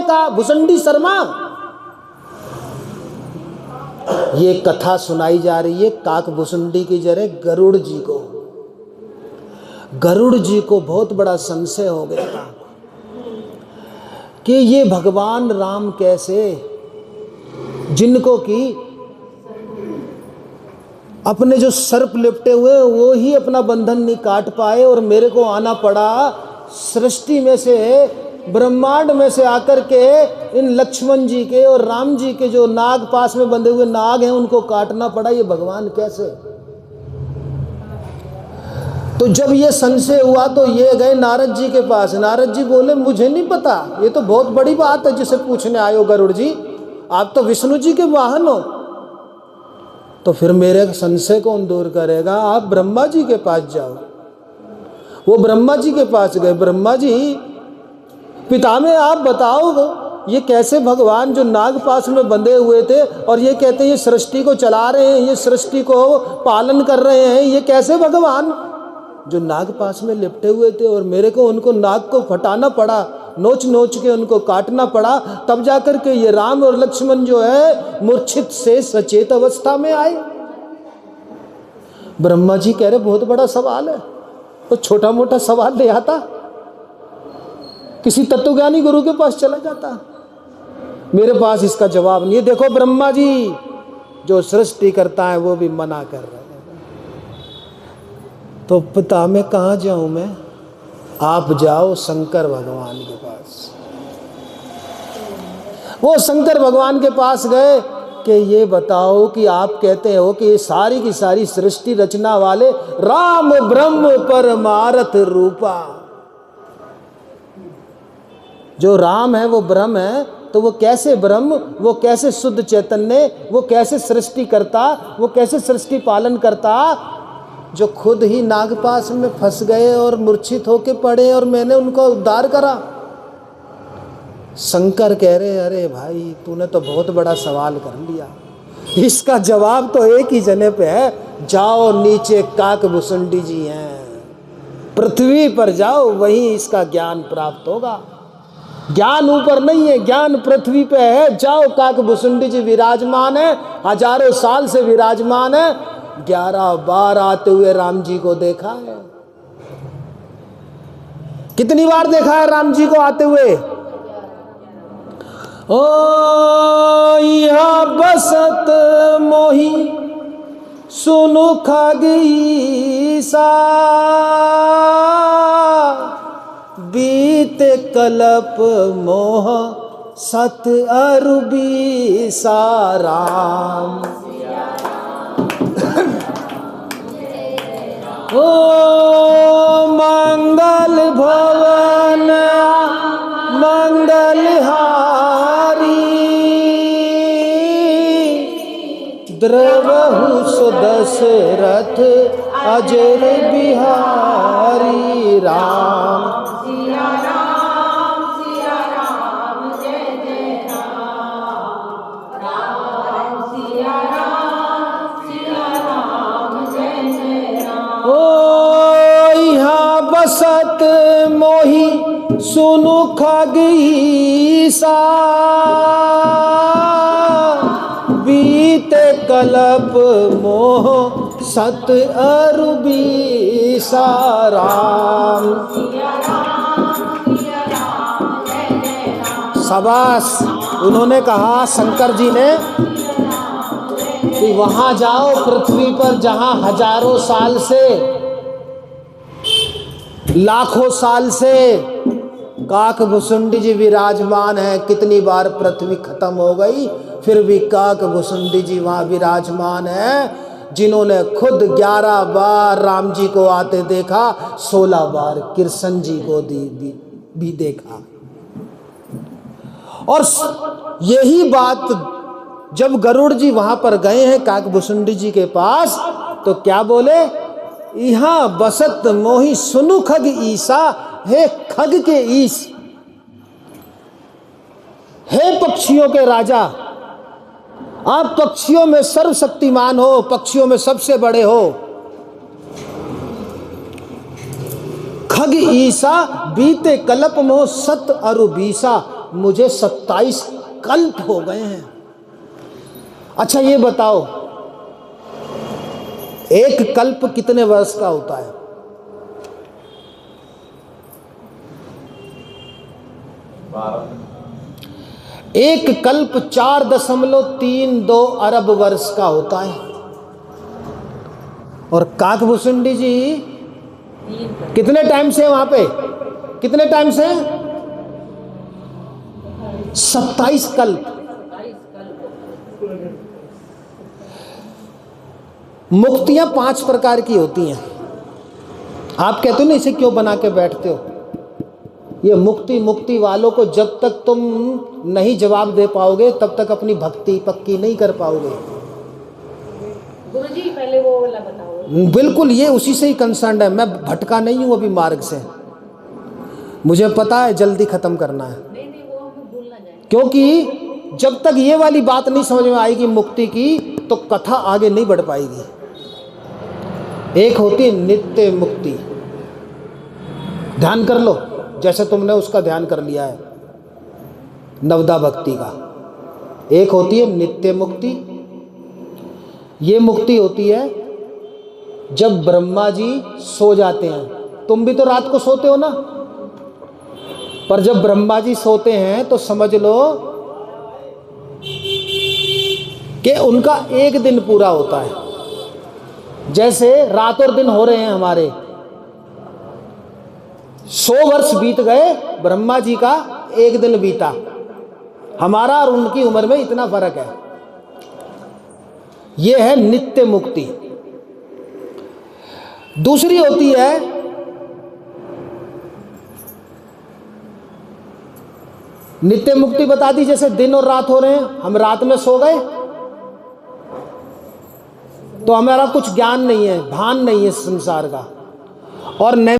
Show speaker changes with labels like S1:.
S1: का भुसंडी शर्मा। ये कथा सुनाई जा रही है काक भुसंडी की जरे गरुड़ जी को। गरुड़ जी को बहुत बड़ा संशय हो गया था कि ये भगवान राम कैसे, जिनको कि अपने जो सर्प लिपटे हुए वो ही अपना बंधन नहीं काट पाए, और मेरे को आना पड़ा सृष्टि में से, ब्रह्मांड में से आकर के इन लक्ष्मण जी के और राम जी के जो नाग पास में बंधे हुए नाग हैं उनको काटना पड़ा। ये भगवान कैसे? तो जब ये संशय हुआ तो ये गए नारद जी के पास। नारद जी बोले मुझे नहीं पता, ये तो बहुत बड़ी बात है जिसे पूछने आए हो गरुड़ जी, आप तो विष्णु जी के वाहन हो। तो फिर मेरे संशय कौन दूर करेगा? आप ब्रह्मा जी के पास जाओ। वो ब्रह्मा जी के पास गए। ब्रह्मा जी, पिता में आप बताओ ये कैसे भगवान जो नाग पास में बंधे हुए थे और ये कहते हैं ये सृष्टि को चला रहे हैं, ये सृष्टि को पालन कर रहे हैं, ये कैसे भगवान जो नाग पास में लिपटे हुए थे और मेरे को उनको नाग को फटाना पड़ा, नोच नोच के उनको काटना पड़ा, तब जाकर के ये राम और लक्ष्मण जो है मूर्छित से सचेत अवस्था में आए। ब्रह्मा जी कह रहे बहुत बड़ा सवाल है, तो छोटा मोटा सवाल ले आता, किसी तत्वज्ञानी गुरु के पास चला जाता। मेरे पास इसका जवाब नहीं है। देखो ब्रह्मा जी जो सृष्टि करता है वो भी मना कर रहे हैं। तो पिता मैं कहाँ जाऊं मैं? आप जाओ शंकर भगवान के पास। वो शंकर भगवान के पास गए कि ये बताओ कि आप कहते हो कि ये सारी की सारी सृष्टि रचना वाले राम ब्रह्म परमार्थ रूपा, जो राम है वो ब्रह्म है, तो वो कैसे ब्रह्म, वो कैसे शुद्ध चैतन्य, वो कैसे सृष्टि करता, वो कैसे सृष्टि पालन करता, जो खुद ही नागपाश में फंस गए और मूर्छित होके पड़े और मैंने उनको उद्धार करा। शंकर कह रहे अरे भाई तूने तो बहुत बड़ा सवाल कर लिया, इसका जवाब तो एक ही जने पे है, जाओ नीचे काक भुसंडी जी हैं, पृथ्वी पर जाओ, वहीं इसका ज्ञान प्राप्त होगा। ज्ञान ऊपर नहीं है, ज्ञान पृथ्वी पे है। जाओ काक भुसंडी जी विराजमान है, हजारों साल से विराजमान है। 11 बार आते हुए राम जी को देखा है। कितनी बार देखा है राम जी को आते हुए? ओ यहाँ बसत मोही सुनु खगीसा, बीते कलप मोह सत अरुबी साराम। ओ मंगल भवन मंगलहारी, द्रवहु सुदशरथ अजर बिहारी राम। बसत मोही सुनु खगीसा, बीते कलप मोह सत अरुबी साराम। शाबाश। उन्होंने कहा शंकर जी ने कि वहां जाओ पृथ्वी पर जहां हजारों साल से, लाखों साल से काक भुसंडी जी विराजमान है। कितनी बार पृथ्वी खत्म हो गई फिर भी काक भुसंडी जी वहां विराजमान है, जिन्होंने खुद 11 बार राम जी को आते देखा, 16 बार कृष्ण जी को भी देखा। और यही बात जब गरुड़ जी वहां पर गए हैं काक भुसंडी जी के पास, तो क्या बोले? यहाँ बसत मोही सुनु खग ईसा, हे खग के ईश, हे पक्षियों के राजा, आप पक्षियों में सर्वशक्तिमान हो, पक्षियों में सबसे बड़े हो। खग ईसा बीते कल्प मोह सत अरुबीसा, मुझे 27 कल्प हो गए हैं। अच्छा ये बताओ, एक कल्प कितने वर्ष का होता है? एक कल्प 4.32 अरब वर्ष का होता है। और काकभूषुंडी जी कितने टाइम से वहां पे? कितने टाइम से? 27 कल्प। मुक्तियां 5 प्रकार की होती हैं। आप कहते हो ना इसे क्यों बना के बैठते हो? ये मुक्ति वालों को जब तक तुम नहीं जवाब दे पाओगे तब तक अपनी भक्ति पक्की नहीं कर पाओगे।
S2: गुरुजी पहले वो वाला बताओ।
S1: बिल्कुल, ये उसी से ही कंसर्न है। मैं भटका नहीं हूं अभी मार्ग से, मुझे पता है जल्दी खत्म करना है।
S2: नहीं वो हमें भूल ना जाए।
S1: क्योंकि जब तक ये वाली बात नहीं समझ में आएगी मुक्ति की, तो कथा आगे नहीं बढ़ पाएगी। एक होती है नित्य मुक्ति, ध्यान कर लो जैसे तुमने उसका ध्यान कर लिया है नवदा भक्ति का। एक होती है नित्य मुक्ति। ये मुक्ति होती है जब ब्रह्मा जी सो जाते हैं। तुम भी तो रात को सोते हो ना, पर जब ब्रह्मा जी सोते हैं तो समझ लो कि उनका एक दिन पूरा होता है। जैसे रात और दिन हो रहे हैं हमारे, 100 वर्ष बीत गए, ब्रह्मा जी का एक दिन बीता। हमारा और उनकी उम्र में इतना फर्क है। यह है नित्य मुक्ति। दूसरी होती है नित्य मुक्ति बता दी, जैसे दिन और रात हो रहे हैं, हम रात में सो गए तो हमारा कुछ ज्ञान नहीं है, भान नहीं है संसार का। और